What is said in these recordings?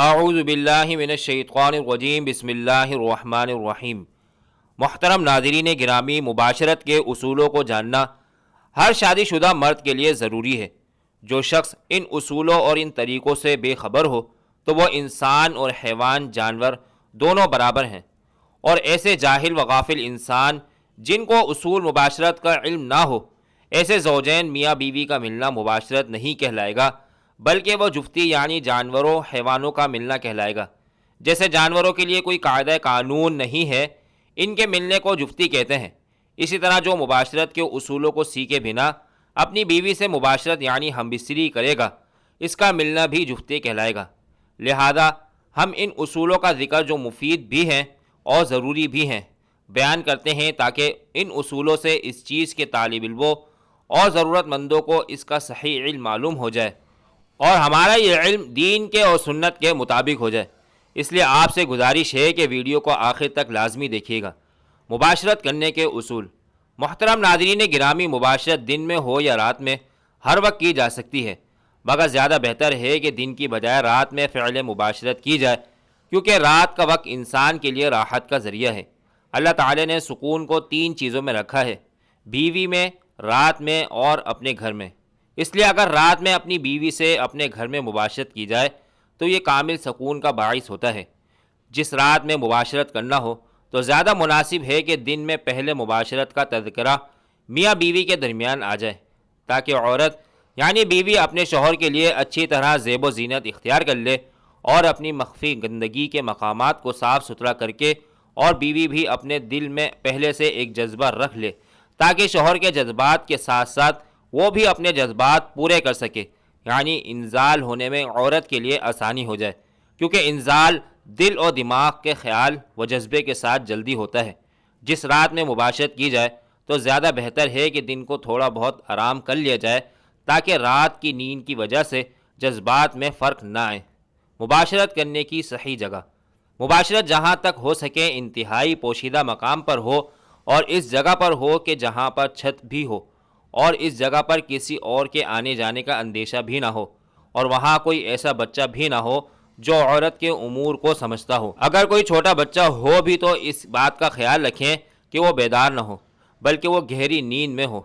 اعوذ باللہ من الشیطان الرجیم بسم اللہ الرحمن الرحیم۔ محترم ناظرین گرامی، مباشرت کے اصولوں کو جاننا ہر شادی شدہ مرد کے لیے ضروری ہے۔ جو شخص ان اصولوں اور ان طریقوں سے بے خبر ہو تو وہ انسان اور حیوان جانور دونوں برابر ہیں، اور ایسے جاہل و غافل انسان جن کو اصول مباشرت کا علم نہ ہو، ایسے زوجین میاں بیوی کا ملنا مباشرت نہیں کہلائے گا، بلکہ وہ جفتی یعنی جانوروں حیوانوں کا ملنا کہلائے گا۔ جیسے جانوروں کے لیے کوئی قاعدہ قانون نہیں ہے، ان کے ملنے کو جفتی کہتے ہیں، اسی طرح جو مباشرت کے اصولوں کو سیکھے بنا اپنی بیوی سے مباشرت یعنی ہم بستری کرے گا، اس کا ملنا بھی جفتی کہلائے گا۔ لہذا ہم ان اصولوں کا ذکر جو مفید بھی ہیں اور ضروری بھی ہیں بیان کرتے ہیں، تاکہ ان اصولوں سے اس چیز کے طالب علموں اور ضرورت مندوں کو اس کا صحیح علم معلوم ہو جائے، اور ہمارا یہ علم دین کے اور سنت کے مطابق ہو جائے۔ اس لیے آپ سے گزارش ہے کہ ویڈیو کو آخر تک لازمی دیکھیے گا۔ مباشرت کرنے کے اصول۔ محترم ناظرین گرامی، مباشرت دن میں ہو یا رات میں ہر وقت کی جا سکتی ہے، مگر زیادہ بہتر ہے کہ دن کی بجائے رات میں فعل مباشرت کی جائے، کیونکہ رات کا وقت انسان کے لیے راحت کا ذریعہ ہے۔ اللہ تعالی نے سکون کو 3 چیزوں میں رکھا ہے: بیوی میں، رات میں اور اپنے گھر میں۔ اس لیے اگر رات میں اپنی بیوی سے اپنے گھر میں مباشرت کی جائے تو یہ کامل سکون کا باعث ہوتا ہے۔ جس رات میں مباشرت کرنا ہو تو زیادہ مناسب ہے کہ دن میں پہلے مباشرت کا تذکرہ میاں بیوی کے درمیان آ جائے، تاکہ عورت یعنی بیوی اپنے شوہر کے لیے اچھی طرح زیب و زینت اختیار کر لے، اور اپنی مخفی گندگی کے مقامات کو صاف ستھرا کر کے، اور بیوی بھی اپنے دل میں پہلے سے ایک جذبہ رکھ لے، تاکہ شوہر کے جذبات کے ساتھ ساتھ وہ بھی اپنے جذبات پورے کر سکے، یعنی انزال ہونے میں عورت کے لیے آسانی ہو جائے، کیونکہ انزال دل اور دماغ کے خیال و جذبے کے ساتھ جلدی ہوتا ہے۔ جس رات میں مباشرت کی جائے تو زیادہ بہتر ہے کہ دن کو تھوڑا بہت آرام کر لیا جائے، تاکہ رات کی نیند کی وجہ سے جذبات میں فرق نہ آئے۔ مباشرت کرنے کی صحیح جگہ۔ مباشرت جہاں تک ہو سکے انتہائی پوشیدہ مقام پر ہو، اور اس جگہ پر ہو کہ جہاں پر چھت بھی ہو، اور اس جگہ پر کسی اور کے آنے جانے کا اندیشہ بھی نہ ہو، اور وہاں کوئی ایسا بچہ بھی نہ ہو جو عورت کے امور کو سمجھتا ہو۔ اگر کوئی چھوٹا بچہ ہو بھی تو اس بات کا خیال رکھیں کہ وہ بیدار نہ ہو، بلکہ وہ گہری نیند میں ہو۔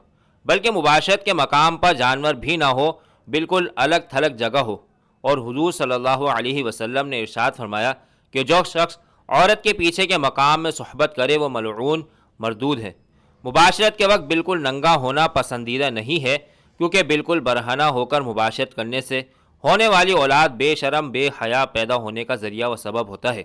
بلکہ مباشرت کے مقام پر جانور بھی نہ ہو، بالکل الگ تھلگ جگہ ہو۔ اور حضور صلی اللہ علیہ وسلم نے ارشاد فرمایا کہ جو شخص عورت کے پیچھے کے مقام میں صحبت کرے وہ ملعون مردود ہے۔ مباشرت کے وقت بالکل ننگا ہونا پسندیدہ نہیں ہے، کیونکہ بالکل برہنہ ہو کر مباشرت کرنے سے ہونے والی اولاد بے شرم بے حیا پیدا ہونے کا ذریعہ و سبب ہوتا ہے۔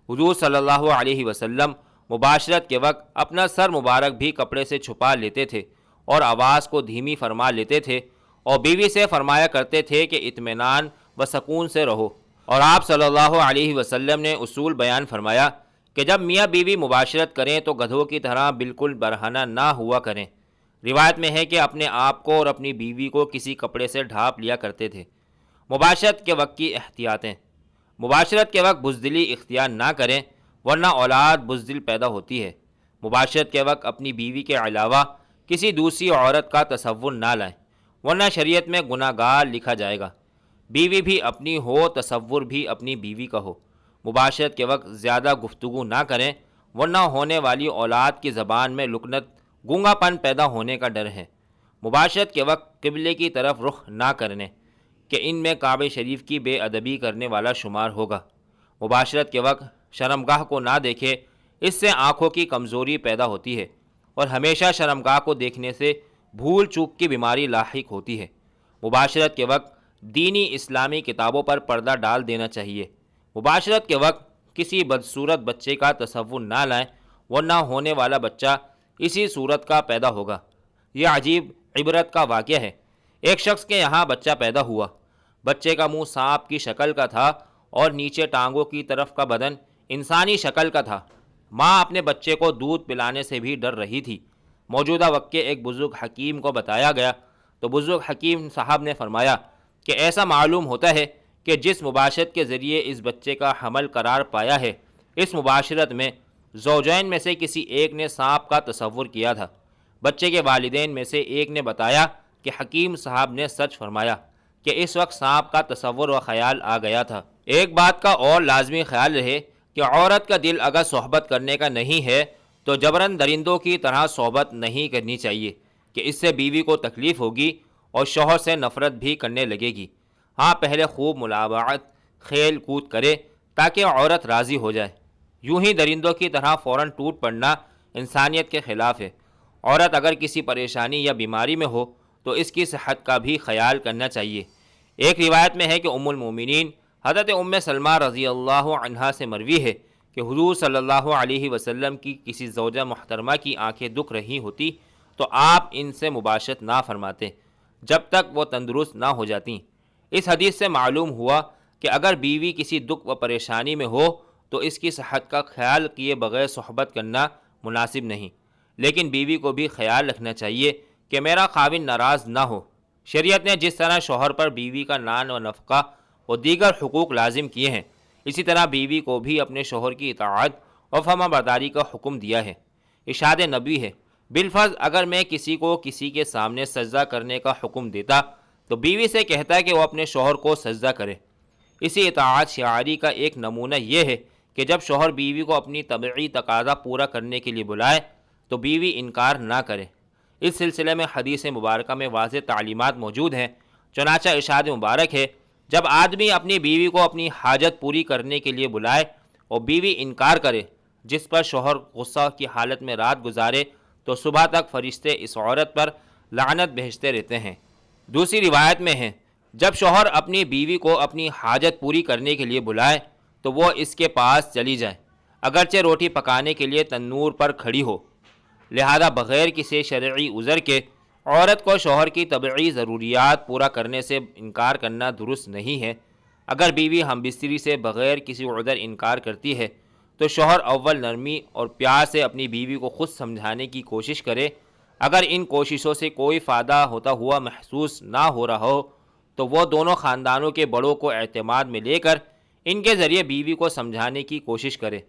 حضور صلی اللہ علیہ وسلم مباشرت کے وقت اپنا سر مبارک بھی کپڑے سے چھپا لیتے تھے، اور آواز کو دھیمی فرما لیتے تھے، اور بیوی سے فرمایا کرتے تھے کہ اطمینان و سکون سے رہو۔ اور آپ صلی اللہ علیہ وسلم نے اصول بیان فرمایا کہ جب میاں بیوی مباشرت کریں تو گدھوں کی طرح بالکل برہنہ نہ ہوا کریں۔ روایت میں ہے کہ اپنے آپ کو اور اپنی بیوی کو کسی کپڑے سے ڈھانپ لیا کرتے تھے۔ مباشرت کے وقت کی احتیاطیں۔ مباشرت کے وقت بزدلی اختیار نہ کریں، ورنہ اولاد بزدل پیدا ہوتی ہے۔ مباشرت کے وقت اپنی بیوی کے علاوہ کسی دوسری عورت کا تصور نہ لائیں، ورنہ شریعت میں گناہ گار لکھا جائے گا۔ بیوی بھی اپنی ہو، تصور بھی اپنی بیوی کا ہو۔ مباشرت کے وقت زیادہ گفتگو نہ کریں، ورنہ ہونے والی اولاد کی زبان میں لکنت گونگا پن پیدا ہونے کا ڈر ہے۔ مباشرت کے وقت قبلے کی طرف رخ نہ کرنے، کہ ان میں کعبہ شریف کی بے ادبی کرنے والا شمار ہوگا۔ مباشرت کے وقت شرمگاہ کو نہ دیکھے، اس سے آنکھوں کی کمزوری پیدا ہوتی ہے، اور ہمیشہ شرمگاہ کو دیکھنے سے بھول چوک کی بیماری لاحق ہوتی ہے۔ مباشرت کے وقت دینی اسلامی کتابوں پر پردہ ڈال دینا چاہیے۔ مباشرت کے وقت کسی بدصورت بچے کا تصور نہ لائیں، ورنہ ہونے والا بچہ اسی صورت کا پیدا ہوگا۔ یہ عجیب عبرت کا واقعہ ہے۔ ایک شخص کے یہاں بچہ پیدا ہوا۔ بچے کا منہ سانپ کی شکل کا تھا، اور نیچے ٹانگوں کی طرف کا بدن انسانی شکل کا تھا۔ ماں اپنے بچے کو دودھ پلانے سے بھی ڈر رہی تھی۔ موجودہ وقت کے ایک بزرگ حکیم کو بتایا گیا تو بزرگ حکیم صاحب نے فرمایا کہ ایسا معلوم ہوتا ہے کہ جس مباشرت کے ذریعے اس بچے کا حمل قرار پایا ہے، اس مباشرت میں زوجین میں سے کسی ایک نے سانپ کا تصور کیا تھا۔ بچے کے والدین میں سے ایک نے بتایا کہ حکیم صاحب نے سچ فرمایا کہ اس وقت سانپ کا تصور و خیال آ گیا تھا۔ ایک بات کا اور لازمی خیال رہے کہ عورت کا دل اگر صحبت کرنے کا نہیں ہے تو جبراً درندوں کی طرح صحبت نہیں کرنی چاہیے کہ اس سے بیوی کو تکلیف ہوگی اور شوہر سے نفرت بھی کرنے لگے گی۔ ہاں، پہلے خوب ملاقات کھیل کود کرے تاکہ عورت راضی ہو جائے۔ یوں ہی درندوں کی طرح فوراً ٹوٹ پڑنا انسانیت کے خلاف ہے۔ عورت اگر کسی پریشانی یا بیماری میں ہو تو اس کی صحت کا بھی خیال کرنا چاہیے۔ ایک روایت میں ہے کہ ام المومنین حضرت ام سلمہ رضی اللہ عنہا سے مروی ہے کہ حضور صلی اللہ علیہ وسلم کی کسی زوجہ محترمہ کی آنکھیں دکھ رہی ہوتی تو آپ ان سے مباشرت نہ فرماتے جب تک وہ تندرست نہ ہو جاتیں۔ اس حدیث سے معلوم ہوا کہ اگر بیوی کسی دکھ و پریشانی میں ہو تو اس کی صحت کا خیال کیے بغیر صحبت کرنا مناسب نہیں، لیکن بیوی کو بھی خیال رکھنا چاہیے کہ میرا خاوند ناراض نہ ہو۔ شریعت نے جس طرح شوہر پر بیوی کا نان و نفقہ و دیگر حقوق لازم کیے ہیں، اسی طرح بیوی کو بھی اپنے شوہر کی اطاعت اور فرما برداری کا حکم دیا ہے۔ ارشاد نبی ہے، بالفرض اگر میں کسی کو کسی کے سامنے سجدہ کرنے کا حکم دیتا تو بیوی سے کہتا ہے کہ وہ اپنے شوہر کو سجدہ کرے۔ اسی اطاعت شعاری کا ایک نمونہ یہ ہے کہ جب شوہر بیوی کو اپنی طبعی تقاضا پورا کرنے کے لیے بلائے تو بیوی انکار نہ کرے۔ اس سلسلے میں حدیث مبارکہ میں واضح تعلیمات موجود ہیں۔ چنانچہ ارشاد مبارک ہے، جب آدمی اپنی بیوی کو اپنی حاجت پوری کرنے کے لیے بلائے اور بیوی انکار کرے، جس پر شوہر غصہ کی حالت میں رات گزارے تو صبح تک فرشتے اس عورت پر لعنت بھیجتے رہتے ہیں۔ دوسری روایت میں ہے، جب شوہر اپنی بیوی کو اپنی حاجت پوری کرنے کے لیے بلائے تو وہ اس کے پاس چلی جائے، اگرچہ روٹی پکانے کے لیے تنور پر کھڑی ہو۔ لہذا بغیر کسی شرعی عذر کے عورت کو شوہر کی طبعی ضروریات پورا کرنے سے انکار کرنا درست نہیں ہے۔ اگر بیوی ہم بستری سے بغیر کسی عذر انکار کرتی ہے تو شوہر اول نرمی اور پیار سے اپنی بیوی کو خود سمجھانے کی کوشش کرے۔ اگر ان کوششوں سے کوئی فائدہ ہوتا ہوا محسوس نہ ہو رہا ہو تو وہ دونوں خاندانوں کے بڑوں کو اعتماد میں لے کر ان کے ذریعے بیوی کو سمجھانے کی کوشش کرے۔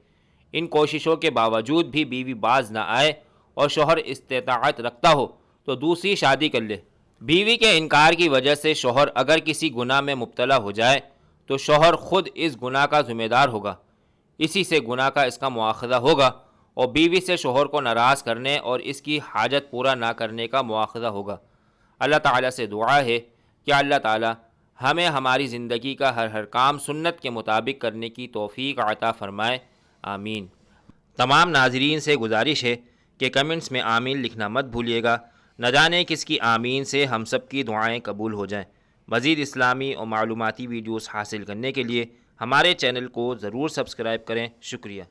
ان کوششوں کے باوجود بھی بیوی باز نہ آئے اور شوہر استطاعت رکھتا ہو تو دوسری شادی کر لے۔ بیوی کے انکار کی وجہ سے شوہر اگر کسی گناہ میں مبتلا ہو جائے تو شوہر خود اس گناہ کا ذمہ دار ہوگا، اسی سے گناہ کا اس کا مواخذہ ہوگا اور بیوی سے شوہر کو ناراض کرنے اور اس کی حاجت پورا نہ کرنے کا مواخذہ ہوگا۔ اللہ تعالیٰ سے دعا ہے کہ اللہ تعالیٰ ہمیں ہماری زندگی کا ہر کام سنت کے مطابق کرنے کی توفیق عطا فرمائے، آمین۔ تمام ناظرین سے گزارش ہے کہ کمنٹس میں آمین لکھنا مت بھولیے گا، نہ جانے کس کی آمین سے ہم سب کی دعائیں قبول ہو جائیں۔ مزید اسلامی اور معلوماتی ویڈیوز حاصل کرنے کے لیے ہمارے چینل کو ضرور سبسکرائب کریں۔ شکریہ۔